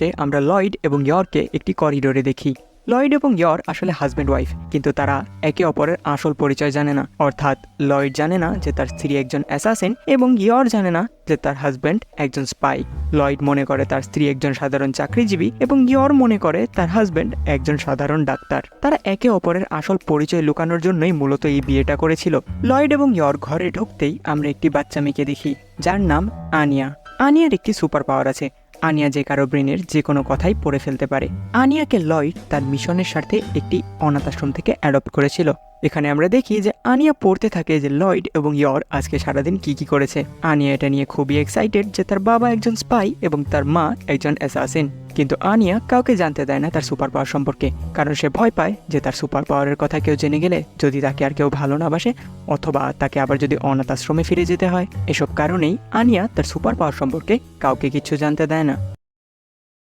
শেষে আমরা লয়েড এবং ইয়রকে একটি করিডোরে দেখি। লয়েড এবং ইয়র আসলে হাজব্যান্ড ওয়াইফ, কিন্তু তারা একে অপরের আসল পরিচয় জানে না। অর্থাৎ লয়েড জানে না যে তার স্ত্রী একজন অ্যাসাসিন এবং ইয়র জানে না যে তার হাজব্যান্ড একজন স্পাই। লয়েড মনে করে তার স্ত্রী একজন সাধারণ চাকরিজীবী এবং ইয়র মনে করে তার হাজব্যান্ড একজন সাধারণ ডাক্তার। তারা একে অপরের আসল পরিচয় লুকানোর জন্যই মূলত এই বিয়েটা করেছিল। লয়েড এবং ইয়র ঘরে ঢুকতেই আমরা একটি বাচ্চা মেয়েকে দেখি, যার নাম আনিয়া। আনিয়ার একটি সুপার পাওয়ার আছে। আনিয়া যে কারো ব্রেনের যে কোনো কথাই পড়ে ফেলতে পারে। আনিয়াকে লয়েড তার মিশনের স্বার্থে একটি অনাথ আশ্রম থেকে অ্যাডপ্ট করেছিল। এখানে আমরা দেখি যে আনিয়া পড়তে থাকে যে লয়েড এবং ইয়র আজকে সারাদিন কি করেছে। আনিয়া এটা নিয়ে খুবই এক্সাইটেড যে তার বাবা একজন স্পাই এবং তার মা একজন অ্যাসাসিন। কিন্তু আনিয়া কাউকে জানতে দেয় না তার সুপার পাওয়ার সম্পর্কে, কারণ সে ভয় পায় যে তার সুপার পাওয়ারের কথা কেউ জেনে গেলে যদি তাকে আর কেউ ভালো না বাসে, অথবা তাকে আবার যদি অনাথ আশ্রমে ফিরে যেতে হয়। এসব কারণেই আনিয়া তার সুপার পাওয়ার সম্পর্কে কাউকে কিছু জানতে দেয় না।